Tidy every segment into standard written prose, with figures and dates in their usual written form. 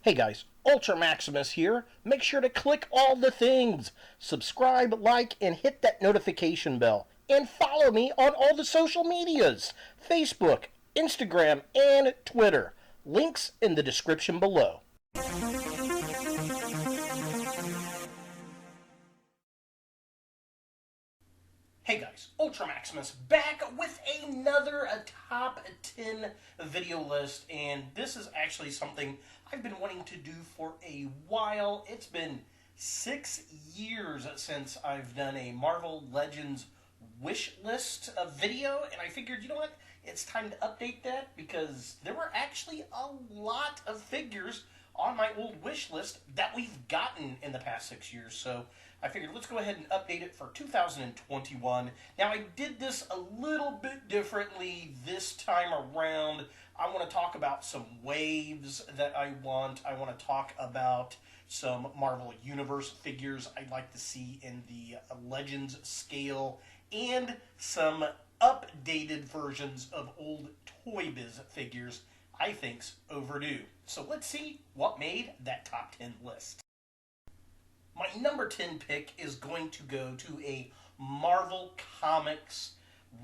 Hey guys, Ultra Maximus here. Make sure to click all the things. Subscribe, like, and hit that notification bell. And follow me on all the social medias. Facebook, Instagram, and Twitter. Links in the description below. Hey guys, Ultra Maximus back with another top 10 video list, and this is actually something I've been wanting to do for a while. It's been 6 years since I've done a Marvel Legends wish list video, and I figured, you know what, it's time to update that because there were actually a lot of figures on my old wish list that we've gotten in the past 6 years. So I figured let's go ahead and update it for 2021. Now I did this a little bit differently this time around. I want to talk about some waves that I want. I want to talk about some Marvel Universe figures I'd like to see in the Legends scale, and some updated versions of old Toy Biz figures I think's overdue. So let's see what made that top 10 list. My number 10 pick is going to go to a Marvel Comics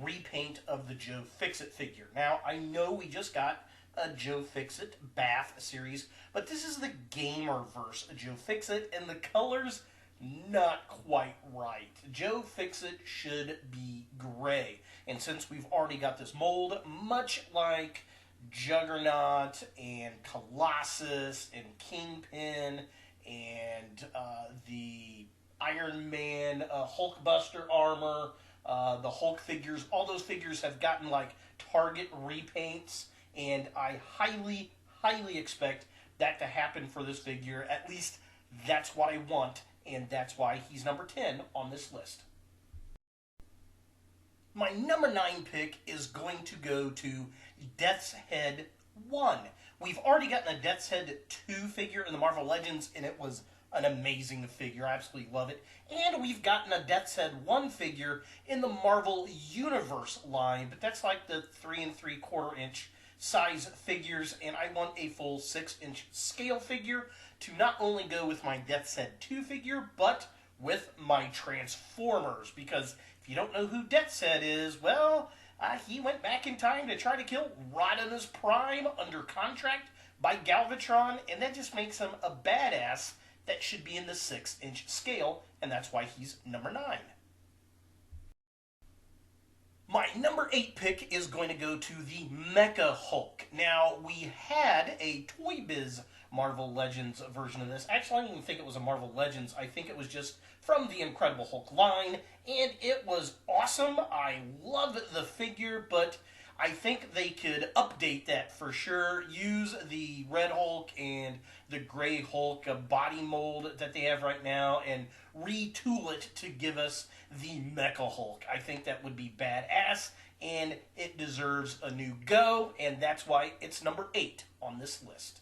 repaint of the Joe Fixit figure. Now, I know we just got a Joe Fixit Bath series, but this is the Gamerverse Joe Fixit, and the colors not quite right. Joe Fixit should be gray. And since we've already got this mold, much like Juggernaut and Colossus and Kingpin and the Iron Man Hulkbuster armor, the Hulk figures, all those figures have gotten like Target repaints, and I highly expect that to happen for this figure. At least that's what I want, and that's why he's number 10 on this list. My number 9 pick is going to go to Death's Head 1. We've already gotten a Death's Head 2 figure in the Marvel Legends, and it was an amazing figure. I absolutely love it. And we've gotten a Death's Head 1 figure in the Marvel Universe line, but that's like the 3 3/4 inch size figures, and I want a full 6-inch scale figure to not only go with my Death's Head 2 figure, but with my Transformers, because if you don't know who Death's Head is, well, he went back in time to try to kill Rodimus Prime under contract by Galvatron, and that just makes him a badass that should be in the 6-inch scale, and that's why he's number 9. My number 8 pick is going to go to the Mecha Hulk. Now, we had a Toy Biz Marvel Legends version of this. Actually, I don't even think it was a Marvel Legends. I think it was just from the Incredible Hulk line, and it was awesome. I love the figure, but I think they could update that for sure. Use the Red Hulk and the Gray Hulk body mold that they have right now and retool it to give us the Mecha Hulk. I think that would be badass, and it deserves a new go, and that's why it's number 8 on this list.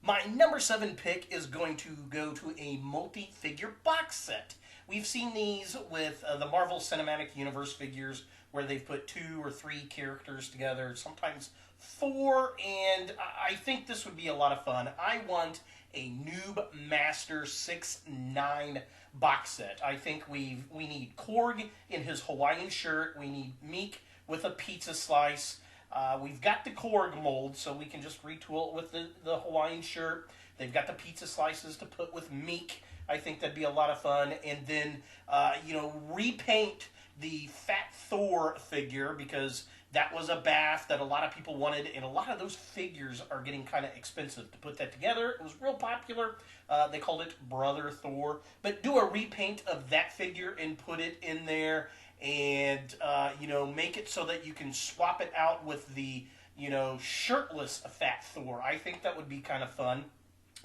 My number 7 pick is going to go to a multi-figure box set. We've seen these with the Marvel Cinematic Universe figures where they've put 2 or 3 characters together, sometimes 4, and I think this would be a lot of fun. I want a Noob Master 6'9" box set. I think we need Korg in his Hawaiian shirt. We need Meek with a pizza slice. We've got the Korg mold, so we can just retool it with the Hawaiian shirt. They've got the pizza slices to put with Meek. I think that'd be a lot of fun. And then, repaint the Fat Thor figure, because that was a bath that a lot of people wanted, and a lot of those figures are getting kind of expensive to put that together. It was real popular. They called it Brother Thor. But do a repaint of that figure and put it in there, and make it so that you can swap it out with the shirtless Fat Thor. I think that would be kind of fun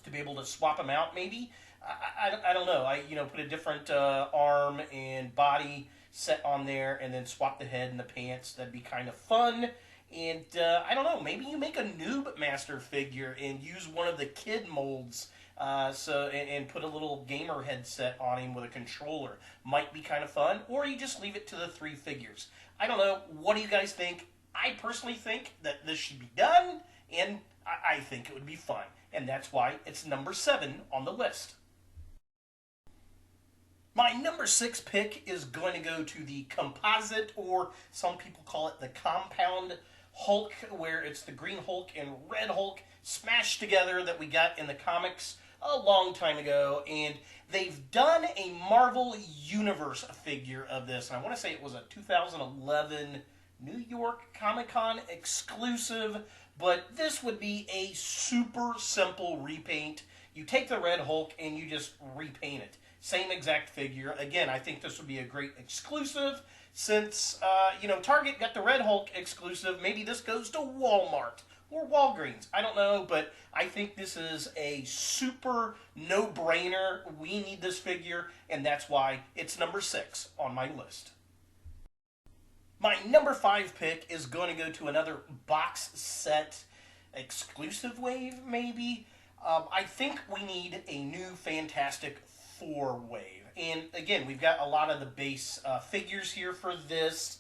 to be able to swap them out. Maybe I don't know. Put a different arm and body set on there, and then swap the head and the pants. That'd be kind of fun. And I don't know. Maybe you make a Noob Master figure and use one of the kid molds. And put a little gamer headset on him with a controller. Might be kind of fun. Or you just leave it to the 3 figures. I don't know. What do you guys think? I personally think that this should be done, and I think it would be fun. And that's why it's number 7 on the list. My number 6 pick is going to go to the composite, or some people call it the compound Hulk, where it's the Green Hulk and Red Hulk smashed together that we got in the comics a long time ago. And they've done a Marvel Universe figure of this. And I want to say it was a 2011 New York Comic-Con exclusive. But this would be a super simple repaint. You take the Red Hulk and you just repaint it. Same exact figure. Again, I think this would be a great exclusive. Since, Target got the Red Hulk exclusive, maybe this goes to Walmart or Walgreens. I don't know, but I think this is a super no-brainer. We need this figure, and that's why it's number 6 on my list. My number 5 pick is going to go to another box set exclusive wave, maybe. I think we need a new Fantastic Four wave. And again, we've got a lot of the base figures here for this.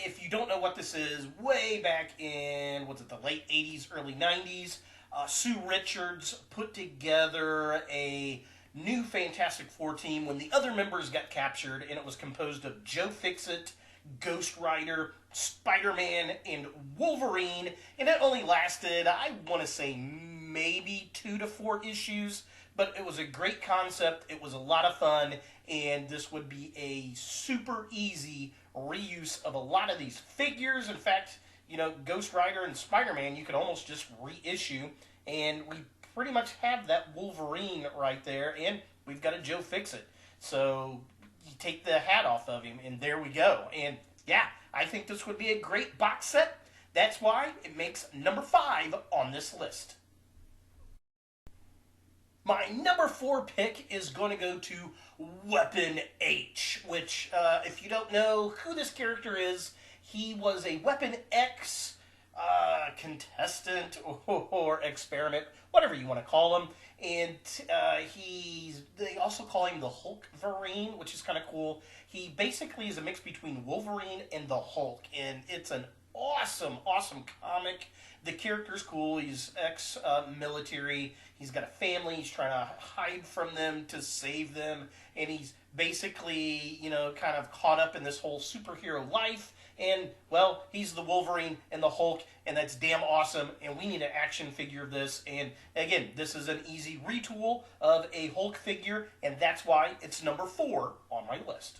If you don't know what this is, way back in, the late 80s, early 90s, Sue Richards put together a new Fantastic Four team when the other members got captured, and it was composed of Joe Fixit, Ghost Rider, Spider-Man, and Wolverine, and it only lasted, I want to say, maybe 2 to 4 issues, but it was a great concept, it was a lot of fun, and this would be a super easy reuse of a lot of these figures. In fact, Ghost Rider and Spider-Man, you could almost just reissue, and we pretty much have that Wolverine right there, and we've got a Joe Fixit. So you take the hat off of him, and there we go. And yeah, I think this would be a great box set. That's why it makes number 5 on this list. My number 4 pick is going to go to Weapon H, which, if you don't know who this character is, he was a Weapon X contestant or experiment, whatever you want to call him. And they also call him the Hulkverine, which is kind of cool. He basically is a mix between Wolverine and the Hulk, and it's an awesome, awesome comic. The character's cool. He's ex-military. He's got a family. He's trying to hide from them to save them. And he's basically, kind of caught up in this whole superhero life. And, well, he's the Wolverine and the Hulk, and that's damn awesome. And we need an action figure of this. And, again, this is an easy retool of a Hulk figure, and that's why it's number 4 on my list.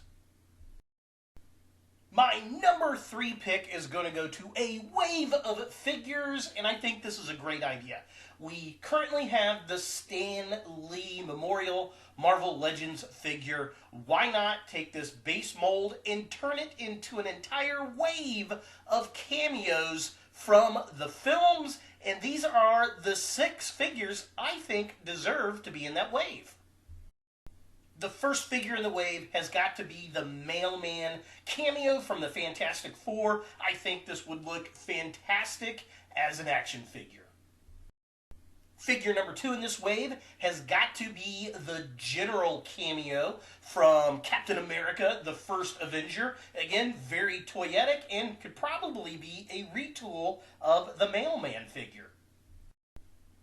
My number 3 pick is going to go to a wave of figures, and I think this is a great idea. We currently have the Stan Lee Memorial Marvel Legends figure. Why not take this base mold and turn it into an entire wave of cameos from the films? And these are the 6 figures I think deserve to be in that wave. The first figure in the wave has got to be the Mailman cameo from the Fantastic Four. I think this would look fantastic as an action figure. Figure number 2 in this wave has got to be the General cameo from Captain America, the First Avenger. Again, very toyetic and could probably be a retool of the Mailman figure.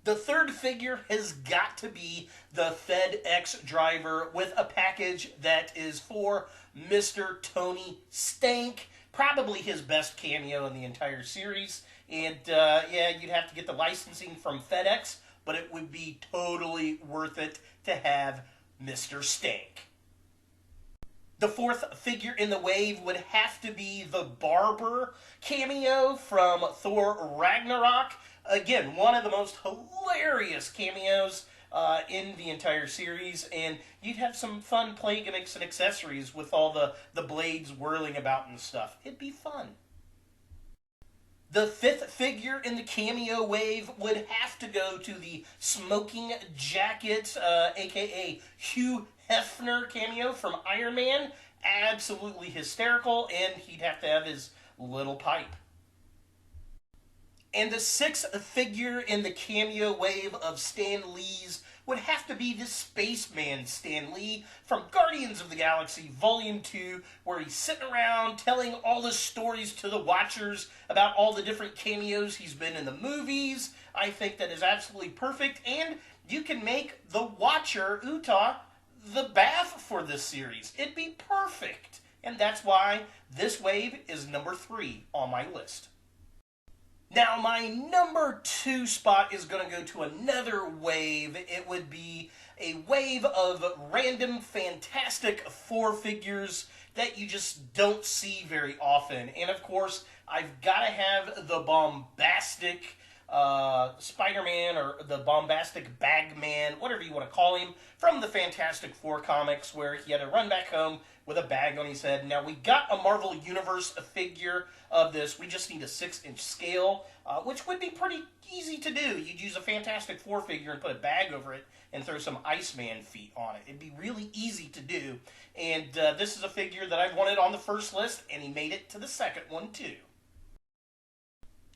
The third figure has got to be the FedEx driver with a package that is for Mr. Tony Stank. Probably his best cameo in the entire series. And you'd have to get the licensing from FedEx, but it would be totally worth it to have Mr. Stank. The fourth figure in the wave would have to be the Barber cameo from Thor Ragnarok. Again, one of the most hilarious cameos in the entire series, and you'd have some fun play gimmicks and accessories with all the blades whirling about and stuff. It'd be fun. The fifth figure in the cameo wave would have to go to the Smoking Jacket, aka Hugh Hefner cameo from Iron Man. Absolutely hysterical, and he'd have to have his little pipe. And the sixth figure in the cameo wave of Stan Lee's would have to be the Spaceman Stan Lee from Guardians of the Galaxy Volume 2, where he's sitting around telling all the stories to the Watchers about all the different cameos he's been in the movies. I think that is absolutely perfect, and you can make the Watcher, Utah, the Bath for this series. It'd be perfect. And that's why this wave is number 3 on my list. Now, my number 2 spot is going to go to another wave. It would be a wave of random Fantastic Four figures that you just don't see very often. And of course, I've got to have the bombastic Spider-Man, or the bombastic Bagman, whatever you want to call him, from the Fantastic Four comics, where he had to run back home with a bag on his head. Now, we got a Marvel Universe figure of this. We just need a 6-inch scale, which would be pretty easy to do. You'd use a Fantastic Four figure and put a bag over it and throw some Iceman feet on it. It'd be really easy to do. And this is a figure that I've wanted on the first list, and he made it to the second one, too.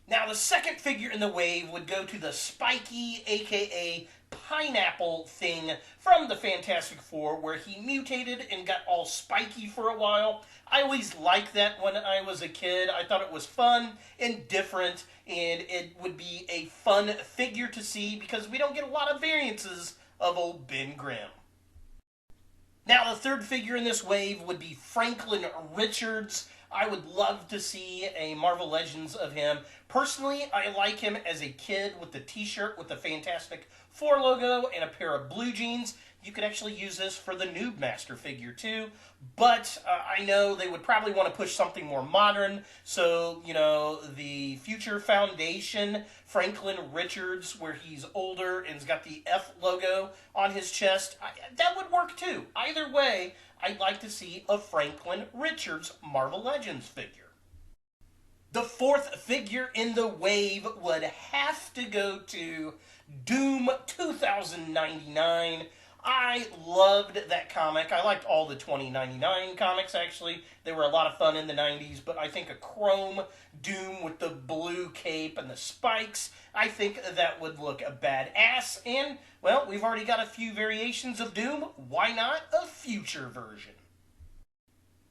Now, the second figure in the wave would go to the Spiky, a.k.a. Pineapple thing from the Fantastic Four, where he mutated and got all spiky for a while. I always liked that when I was a kid. I thought it was fun and different, and it would be a fun figure to see because we don't get a lot of variances of old Ben Grimm. Now, the third figure in this wave would be Franklin Richards. I would love to see a Marvel Legends of him. Personally, I like him as a kid with the t-shirt with the Fantastic Four logo and a pair of blue jeans. You could actually use this for the Noob Master figure too, but I know they would probably want to push something more modern, so, you know, the Future Foundation Franklin Richards, where he's older and has got the F logo on his chest, that would work too. Either way, I'd like to see a Franklin Richards Marvel Legends figure. The fourth figure in the wave would have to go to Doom 2099. I loved that comic. I liked all the 2099 comics, actually. They were a lot of fun in the 90s, but I think a chrome Doom with the blue cape and the spikes, I think that would look badass. And, well, we've already got a few variations of Doom. Why not a future version?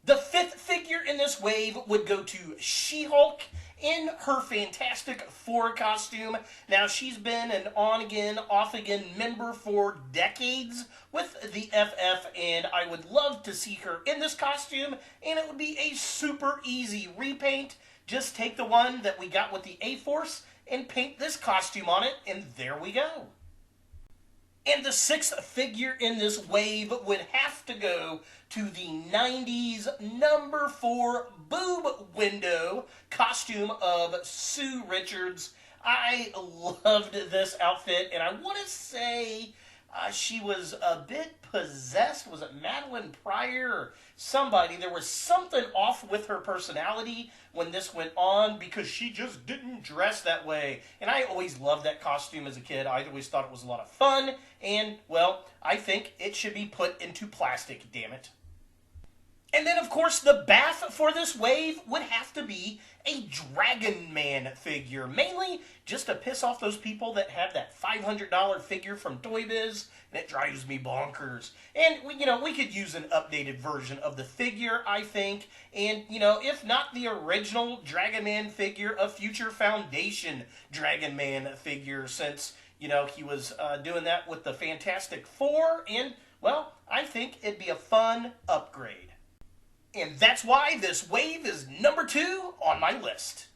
The fifth figure in this wave would go to She-Hulk in her Fantastic Four costume. Now, she's been an on-again, off-again member for decades with the FF, and I would love to see her in this costume, and it would be a super easy repaint. Just take the one that we got with the A-Force and paint this costume on it, and there we go. And the sixth figure in this wave would have to go to the 90s number 4 boob window costume of Sue Richards. I loved this outfit, and I want to say she was a bit possessed. Was it Madeline Pryor or somebody? There was something off with her personality when this went on because she just didn't dress that way. And I always loved that costume as a kid. I always thought it was a lot of fun. And, well, I think it should be put into plastic, damn it. And then, of course, the bath for this wave would have to be a Dragon Man figure. Mainly just to piss off those people that have that $500 figure from Toy Biz, and it drives me bonkers. And, we could use an updated version of the figure, I think. And, if not the original Dragon Man figure, a Future Foundation Dragon Man figure, since, he was doing that with the Fantastic Four. And, well, I think it'd be a fun upgrade. And that's why this wave is number 2 on my list.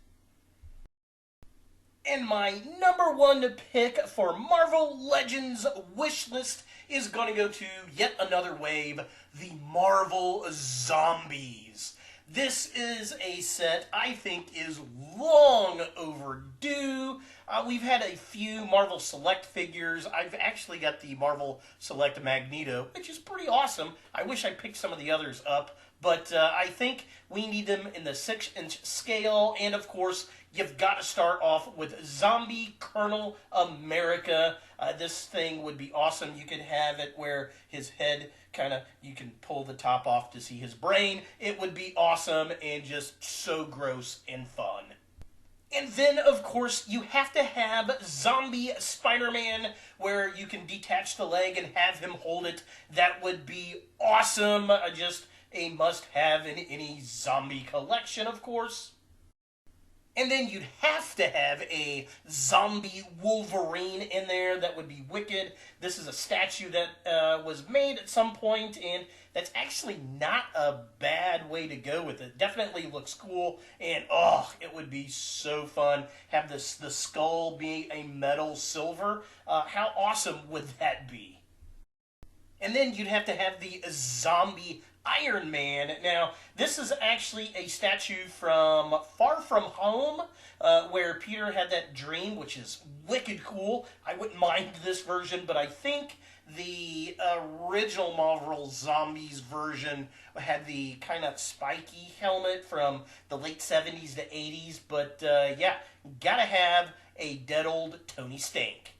And my number 1 pick for Marvel Legends wish list is going to go to yet another wave, the Marvel Zombies. This is a set I think is long overdue. We've had a few Marvel Select figures. I've actually got the Marvel Select Magneto, which is pretty awesome. I wish I picked some of the others up, but I think we need them in the 6-inch scale, and of course, you've got to start off with Zombie Colonel America. This thing would be awesome. You could have it where his head you can pull the top off to see his brain. It would be awesome and just so gross and fun. And then, of course, you have to have Zombie Spider-Man, where you can detach the leg and have him hold it. That would be awesome. Just a must-have in any zombie collection, of course. And then you'd have to have a zombie Wolverine in there. That would be wicked. This is a statue that was made at some point, and that's actually not a bad way to go with it. Definitely looks cool, and oh, it would be so fun. Have the skull be a metal silver. How awesome would that be? And then you'd have to have the zombie Iron Man. Now, this is actually a statue from Far From Home, where Peter had that dream, which is wicked cool. I wouldn't mind this version, but I think the original Marvel Zombies version had the kind of spiky helmet from the late 70s to 80s, but yeah, gotta have a dead old Tony Stank.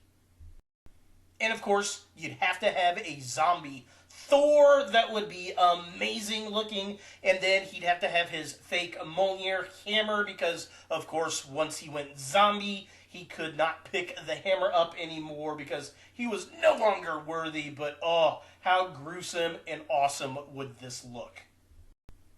And of course, you'd have to have a zombie Thor. That would be amazing looking. And then he'd have to have his fake Mjolnir hammer because, of course, once he went zombie, he could not pick the hammer up anymore because he was no longer worthy. But oh, how gruesome and awesome would this look?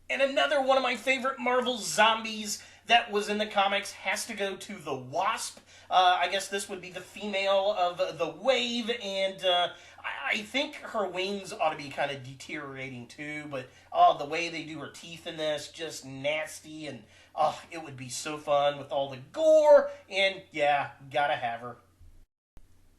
And another one of my favorite Marvel zombies that was in the comics has to go to the Wasp. I guess this would be the female of the Wave, and I think her wings ought to be kind of deteriorating too, but the way they do her teeth in this, just nasty, and it would be so fun with all the gore, and yeah, gotta have her.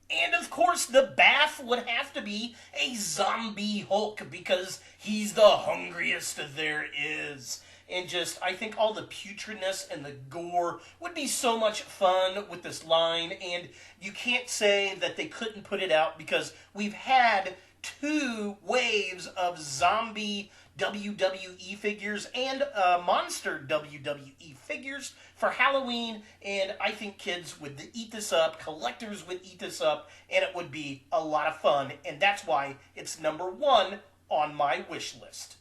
And of course, the Bath would have to be a zombie Hulk because he's the hungriest there is. And just, I think all the putridness and the gore would be so much fun with this line. And you can't say that they couldn't put it out because we've had 2 waves of zombie WWE figures and monster WWE figures for Halloween, and I think kids would eat this up, collectors would eat this up, and it would be a lot of fun, and that's why it's number 1 on my wish list.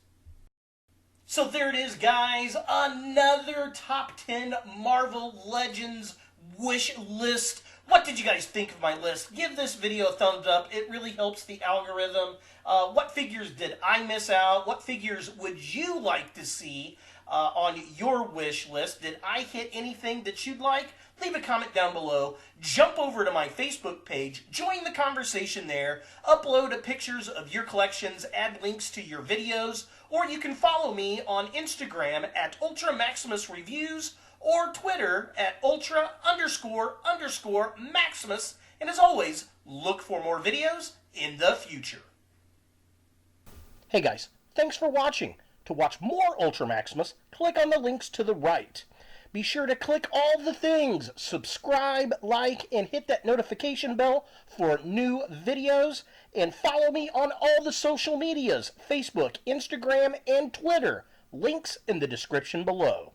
So there it is, guys, another top 10 Marvel Legends wish list. What did you guys think of my list? Give this video a thumbs up. It really helps the algorithm. What figures did I miss out? What figures would you like to see on your wish list? Did I hit anything that you'd like? Leave a comment down below. Jump over to my Facebook page. Join the conversation there. Upload pictures of your collections. Add links to your videos. Or you can follow me on Instagram at UltraMaximusReviews or Twitter at Ultra__Maximus. And as always, look for more videos in the future. Hey guys, thanks for watching. To watch more Ultra Maximus, click on the links to the right. Be sure to click all the things, subscribe, like, and hit that notification bell for new videos. And follow me on all the social medias, Facebook, Instagram, and Twitter. Links in the description below.